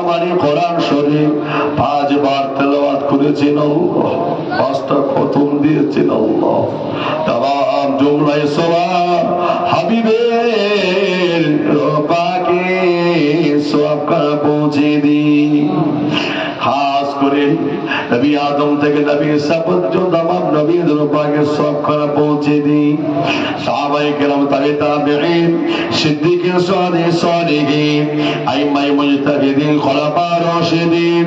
পানি কোরআন শরীফ 5 বার তেলাওয়াত করেছেন আল্লাহ, 5টা খতম দিয়েছেন আল্লাহ। তাম জুমলায় সওয়াব হাবিবের পাকে সওয়াব পৌঁছে দিন। খাস করে নবী আদম থেকে নবী ঈসা পর্যন্ত আমার নবীদের পাকে সওয়াব পৌঁছে দিন। সাহাবায়ে কেরাম, তাবেঈন, সিদ্দিকিন, সালিহিন, আইম্মায়ে মুজতাহিদিন, খুলাফা রাশিদিন,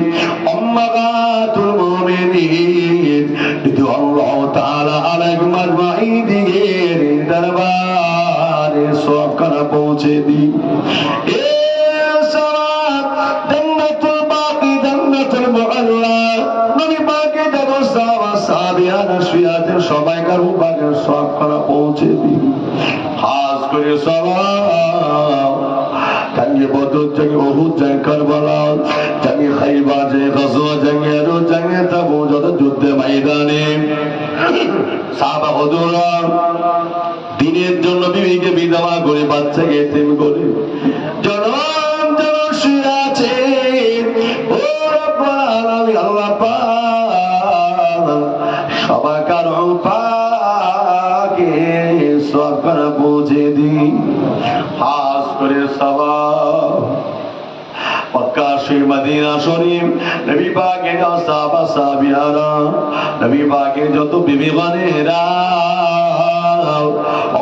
উম্মাহাতুল মুমিনিন রাদিয়াল্লাহু তাআলা আলাইহিম আজমাইন দরবারে সওয়াব পৌঁছে দিন। সবাইকার উপাকে সব করা পৌঁছে দিন। খাস করে সবাই জঙ্গে বদর, জঙ্গে উহুদ, জঙ্গে কারবালা, জঙ্গে খাইবার, জঙ্গে গাজওয়া, জঙ্গে উহুদ, জঙ্গে তাবুক, যত যুদ্ধে ময়দানে সাহাবা হুজুররা দিনের জন্য বিবিকে বিধবা করে, বাচ্চাকে এতিম করে জনম জনম শুয়ে আছে। ও রব্বুল আলামিন, আল্লাহ পাক সবাইকার পাকে সওয়াব পৌঁছে দিন। খাস করে সওয়াব মক্কা শরীফ, মদিনা শরীফ, নবী পাকের সাহাবা সাহাবিয়ারা, নবী পাকের যত বিবিগণেরা,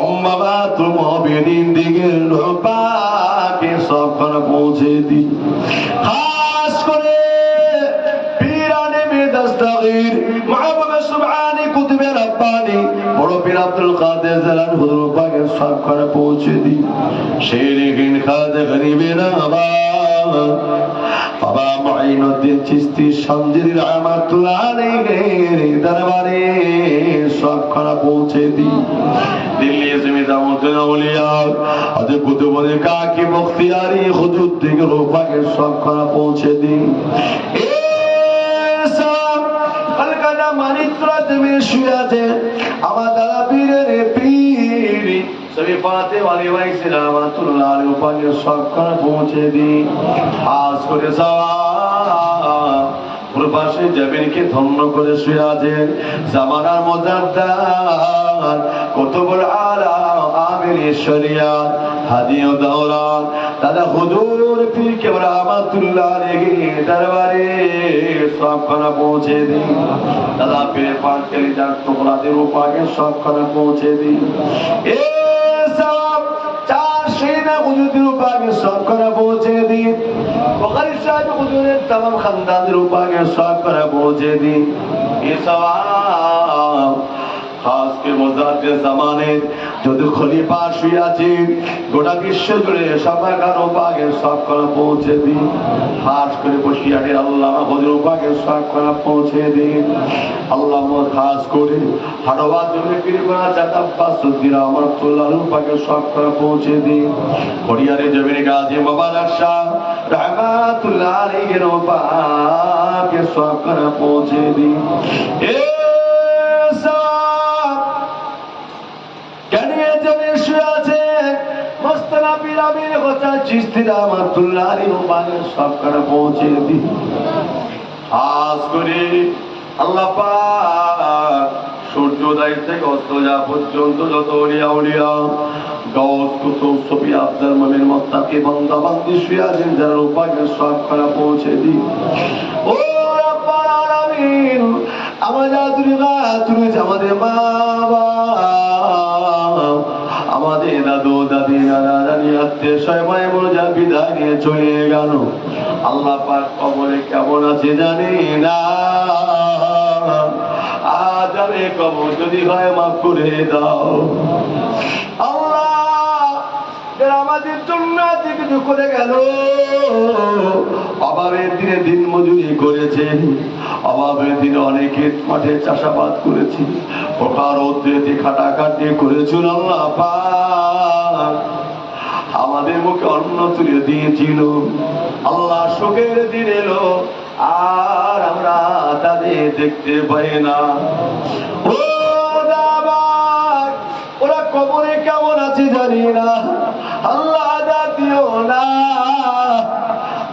উম্মাহাতুল মুমিনিন দিগের পাকে সওয়াব পৌঁছে দিন। খাস করে পীরানে বেদস্তগীর মাহবুব সুবহানী কুতুবে রব্বানী বড় পীর আব্দুল কাদের জিলানী হুজুর পাকের সওয়াব পৌঁছে দিন। শেরিন খাজা গরিবে নওয়াজ বাবা মুঈনুদ্দিন চিশতি শামজিরি রাহমাতুল্লাহ আলাইহির দরবারে সওয়াব পৌঁছে দিন। দিল্লি জমিদারউদ্দিন আউলিয়া হযরত কুতুবুল কাকি মুখতিয়ারি হুজুর থেকে রূপাকে সওয়াব পৌঁছে দিন। আমার দাদা পীরের পীর শরীফাতে ওয়ালি ভাই রাহমাতুল্লাহ আলাইহি পাকে সওয়াব পৌঁছে দিন। খাস করে সওয়াব প্রবাসী জমিনকে ধন্য করে শুয়ে আছেন জামানার মুজাদ্দাদ কুতুবুল আলাম আমির শরিয়াত হাদিউ দাওরাত দাদা হুজুর পীর কেবলা রাহমাতুল্লাহ আলাইহি দরবারে সওয়াব পৌঁছে দিন। দাদা পীর পাক কলিজার টুকরাদের পাকে সওয়াব পৌঁছে দিন। এ সওয়াব চার সেনা হুজুরের পাকে সওয়াব পৌঁছে দিন। বুখারী সাহেব হুজুরের तमाम খানদানের পাকে সওয়াব পৌঁছে দিন। এ সওয়াব খাস করে মুজাদ্দিদ জামানে যদি খলিফা শুয়ে আছে গোটা বিশ্ব জুড়ে সবাইকার পাকে সওয়াব পৌঁছে দিন। খাস করে বসিয়াটের আল্লামা হুজুর পাকে সওয়াব পৌঁছে দিন। আল্লামা খাস করে হাড়োয়া জমি পীরগোনা চাচা আব্বাসউদ্দিন রহমাতুল্লাহ পাকে সওয়াব পৌঁছে দিন। খড়িয়ারে জমির গাজী মুবারক শাহ রহমাতুল্লাহ আলাইহির পাকে সওয়াব পৌঁছে দিন। এ চিশতি রাহমাতুল্লাহ আলাইহি পাকে সওয়াব পৌঁছে দিন। খাস করে আল্লাহ পাক সূর্যোদয় থেকে অস্ত যাওয়া পর্যন্ত যত আউলিয়া উলিয়া গাউস কুতুব সুফি আফজাল মুমিন মুত্তাকি বান্দা বান্দি শুয়ে আছেন যারা পাকে সওয়াব পৌঁছে দিন। ও রব্বুল আলামিন, আমাদের মা বাবা, আমাদের দাদু দাদি নানা নানি আত্মীয় সবাই মজা বিদায় নিয়ে চলে গেল। আল্লাহ পাক কবরে কেমন আছে জানি না, আজ আমি কবর যদি হয় মাফ করে দাও আল্লাহ। আমাদের জন্য কিছু করে গেল, অভাবের দিনে দিন মজুরি করেছে, অভাবের দিনে অনেকে মাঠে চাষাবাদ করেছে, প্রকার উদ্রেতি খাটাখাটি করেছিল। আল্লাহ পাক আমাদের মুখে অন্ন তুলে দিয়েছিল। আল্লাহ শোকের দিন এলো আর আমরা তাদের দেখতে পাই না। ও ওরা কবরে কেমন আছে জানি না, আল্লাহ দিও না।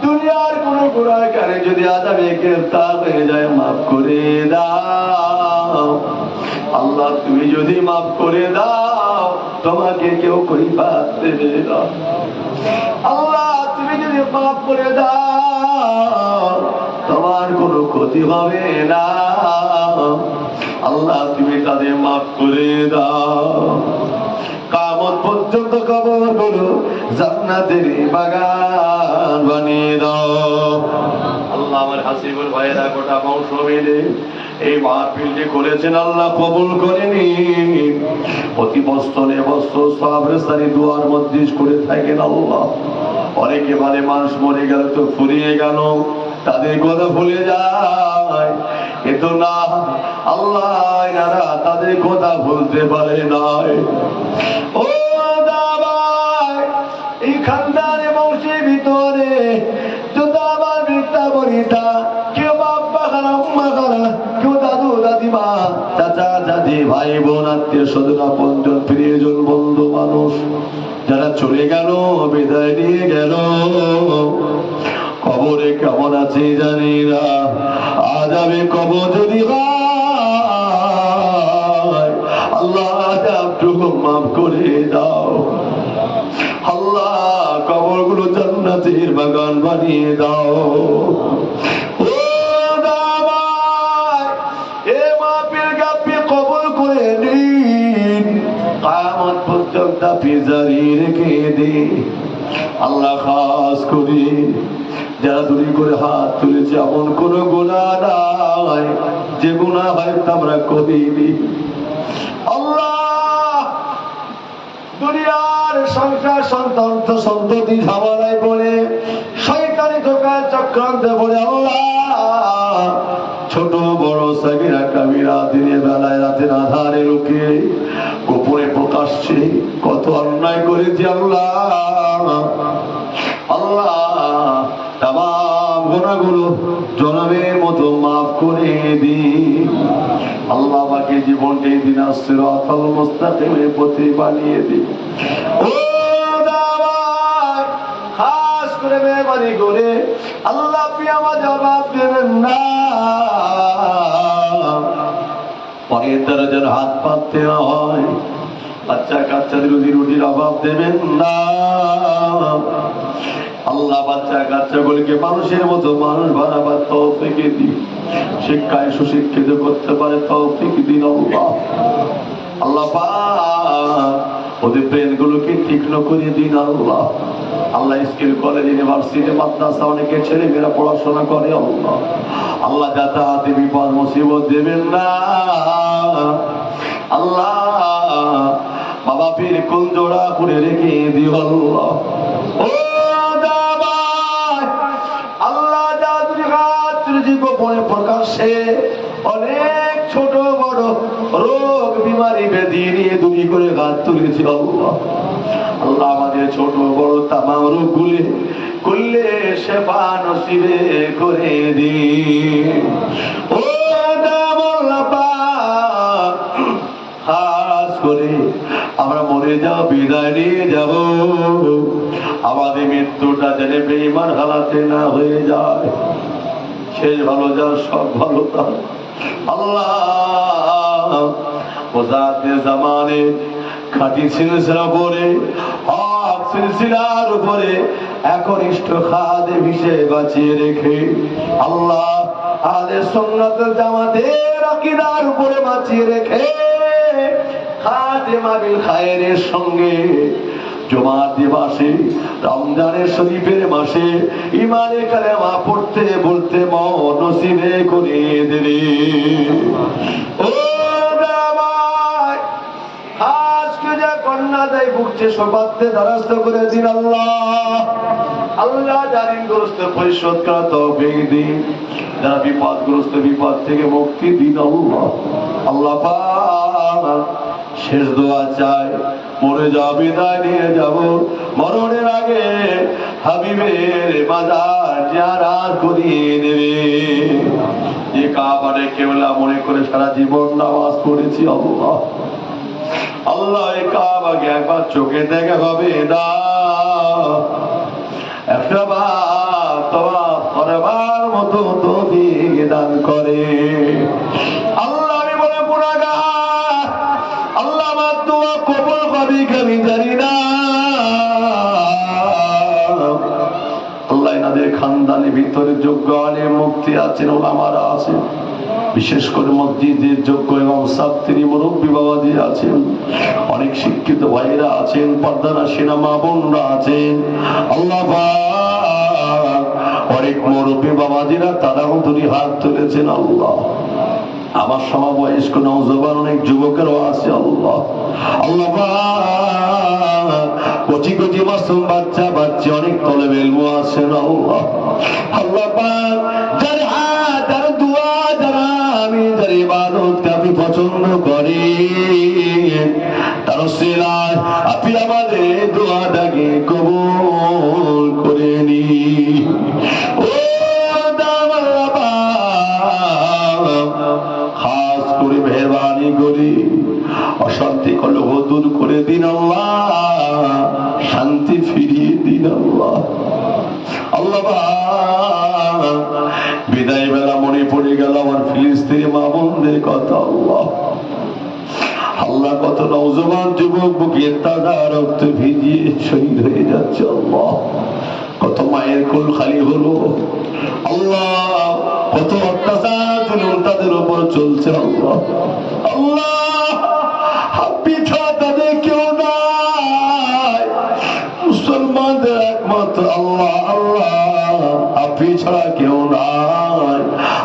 দুনিয়ার কোনো গুনাহগারে যদি আযাবে গ্রেফতার হয়ে যায় মাফ করে দাও আল্লাহ। তুমি যদি মাফ করে দাও তোমাকে কেউ কৈফিয়ত দেবে না আল্লাহ। তুমি যদি মাফ করে দাও তোমার কোনো ক্ষতি হবে না আল্লাহ। তুমি তাদের মাফ করে দাও। কিয়ামত পর্যন্ত কবরগুলো জান্নাতের বাগান বানিয়ে দাও আল্লাহ। আমার হাসিবুল ভাইয়েরা গোটা বংশ মিলে এই মাহফিলটি করেছেন আল্লাহ কবুল করে নিন। প্রতি বছরে বছর সাবরেস্তানি দুয়ার মধ্যে করে থাকেন আল্লাহ। অনেকে বলে মানুষ মরে গেল তো ফুরিয়ে গেল, তাদের কথা ভুলে যায়, কিন্তু না আল্লাহ এনারা তাদের কথা ভুলতে পারে নাই। ও দাবাই এই খানদানে বংশের ভিতরে যদি আমার বৃদ্ধা বনিতা কেউ বাপ্পা খারা উম্মা খারা কেউ দাদু দাদিমা চাচা চাচি ভাই বোন আত্মীয় স্বজন আপনজন প্রিয়জন বন্ধু মানুষ যারা চলে গেল বিদায় নিয়ে গেল কবরে কেমন আছে জানি না। আযাবে কবর যদি হয় আল্লাহ আযাবটুকু মাফ করে দাও আল্লাহ। কবরগুলো জান্নাতের বাগান বানিয়ে দাও। ও দামাই এ মাহফিল গাপি কবুল করে নিন। কিয়ামত পর্যন্ত আপনি জারি রেখে দিন আল্লাহ। খাস করে যারা দূরে করে হাত তুলেছে এমন কোন গুনাহ নাই যে গুনাহ হয়তো আমরা করিনি আল্লাহ। দুনিয়ার সংসার সন্তান সন্ততি ঝামেলায় পড়ে শয়তানি ধোঁকার চক্রান্তে পড়ে আল্লাহ ছোট বড় সাগীরা কাবীরা দিনের বেলায় রাতের আধারে লুকে গোপনে প্রকাশ্যে কত অন্যায় করেছি আল্লাহ। আল্লাহ তামাম গুনাহগুলো জনমের মতো মাফ করে দিন আল্লাহ। আমাকে জীবনটা দিন সিরাতাল মুস্তাকিমের পথে বানিয়ে দিন। ও দাওয়াত খাস করে মেহরবানি করে আল্লাহ আপনি আমার জবাব দেবেন না। পরের দরজার হাত পাততে হয়, বাচ্চা কাচ্চাদের রুজির অভাব দেবেন না আল্লাহ। বাচ্চা কাচ্চাগুলিকে মানুষের মতো মানুষ বানাবার তৌফিক দিন, শিক্ষায় সুশিক্ষিত করতে পারে তৌফিক দিন আল্লাহ। আল্লাহ পাক ওদের ব্রেনগুলোকে তীক্ষ্ণ করে দিন আল্লাহ। আল্লাহ স্কুল কলেজ ইউনিভার্সিটি মাদ্রাসা অনেকে ছেলেমেয়েরা পড়াশোনা করে আল্লাহ। আল্লাহ যাতায়াতে বিপদ মুসিবত দেবেন না আল্লাহ। বাবা পীর কোন জোড়া করে রেখে দিও আল্লাহ। ও আল্লাহ গোপনে প্রকাশ্যে অনেক ছোট বড় রোগ বিমারি ব্যাধি নিয়ে দূরি করে হাত তুলেছি আল্লাহ। আল্লাহ আমাদের ছোট বড় তামাম রোগগুলি করলে শেফা নসিবে করে দিন। ও খাস করে আমরা মরে যাও বিদায় নিয়ে যাব, আমাদের মৃত্যুটা যেন বেঈমান হালাতে না হয়ে যায়। শেষ ভালো যা সব ভালো তা আল্লাহ। ওজাতে জামানে খাঁটি সিলসিলা উপরে হক সিলসিলার উপরে একনিষ্ঠ খাদেম হিসেবে বাঁচিয়ে রেখে আল্লাহ আহলে সুন্নাত ওয়াল জামাতের আকীদার উপরে বাঁচিয়ে রেখে খাদেমা বিল খায়রের সঙ্গে জুমার দিবসে রমজানের শরীফের মাসে ইমানে কালেমা পড়তে বলতে মন নসিবে করে দিলে। ও দামাই আজকে যা কন্যা দেয় ভুগছে সবাতে দ্বারস্থ করে দিন আল্লাহ। আল্লাহ জারিমগ্রস্ত পরিশোধ করা তৌফিক দিন, যারা বিপদগ্রস্ত বিপদ থেকে মুক্তি দিন আল্লাহ। আল্লাহ পাক শেষ দোয়া চাই, মরে যাও বিদায় নিয়ে যাব, মরণের আগে হাবিবের মাজার জিয়ারত করিয়ে দেবে। যে কাবারে কেবলা মনে করে সারা জীবন নামাজ পড়েছি আল্লাহ। আল্লাহ এই কাবাকে একবার চোখে দেখা হবে না, একটা বার তওয়াফ পারবার মতো তৌফিক দান করে। আল্লাহ আমি বলে গুনাহগার, আল্লাহ আমার দোয়া কবুল হবে কি আমি জানি না। আল্লাহ এনাদের খানদানের ভিতরে যোগ্য আলেম মুফতি আছেন, ওলামারা আছেন, বিশেষ করে মসজিদের যোগ্য এবং ছাত্রী মুরব্বী বাবাজি আছেন, অনেক শিক্ষিত ভাইরা আছেন, পর্দানা সেনা মা বোনরা আছেন। আল্লাহ পাক অনেক মুরব্বী বাবাজিরা তারাও দুটি হাত তুলেছেন। আল্লাহ আমার সমবয়স্ক নওজোয়ান অনেক যুবকেরও আছে। আল্লাহ আল্লাহ পাক কচি কচি মাসুম বাচ্চা বাচ্চা অনেক তলেবে ইলম আছেন। আল্লাহ আল্লাহ পাক যার হাত যার দোয়া যারা আমি যার ইবাদতকে আপনি পছন্দ করি তার সিলায় আপনি আমাদের দোয়াটাকে কবুল করে নি। ও খাস করে মেহরবানি করে অশান্তি কলহ দূর করে দিন আল্লাহ, শান্তি ফিরিয়ে দিন আল্লাহ। আল্লাহ বিদায় বেলা মনে পড়ে গেল আমার ফিলিস্তিনি মা বোনদের কথা। আল্লাহ আল্লাহ কত নওজোয়ান যুবক বুকে তাজা রক্ত ভিজিয়ে শহীদ হয়ে যাচ্ছে। আল্লাহ কত মায়ের কোল খালি হলো। আল্লাহ কত অত্যাচার তাদের উপর চলছে। আল্লাহ আল্লাহ পিছা তাদের কেউ নাই, মুসলমানদের একমাত্র আল্লাহ আল্লাহ আপনি ছাড়া কেউ নাই।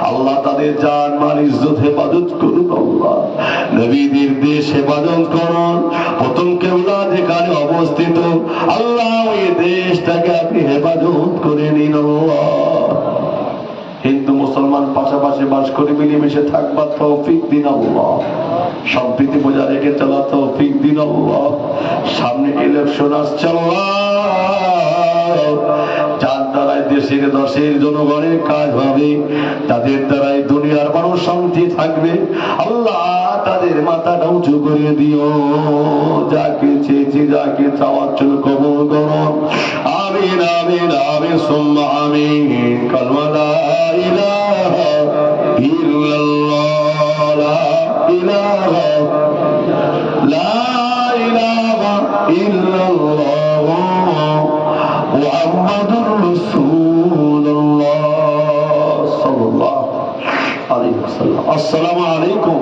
আল্লাহ তাদের জান মাল ইজ্জত হেফাজত করুন। আল্লাহ নবীদের দেশ হেফাজত করুন। প্রথম কেবলা যেখানে অবস্থিত আল্লাহ ওই দেশটাকে আপনি হেফাজত করে নিন। আল্লাহ হিন্দু মুসলমান পাশাপাশি বাস করে মিলেমিশে থাকবার তৌফিক দিন আল্লাহ। সম্প্রীতি বজায় রেখে চলা তৌফিক দিন আল্লাহ। সামনে ইলেকশন আসছে আল্লাহ, যার দ্বারাই দেশের দশের জনগণের কাজ হবে, তাদের দ্বারাই দুনিয়ার মানুষ শান্তি থাকবে। আল্লাহ তাদের মাথাটা উঁচু করে দিও। যাকে চেয়েছি যাকে চাওয়ার জন্য কবুল করো। আমিন আমিন আমিন সুম্মা আমিন। কালমা লা ইলাহা ইল্লাল্লাহ লা ইলাহা ইল্লাল্লাহ মুহাম্মাদুর রাসূলুল্লাহ সাল্লাল্লাহু আলাইহি ওয়াসাল্লাম। আসসালামু আলাইকুম।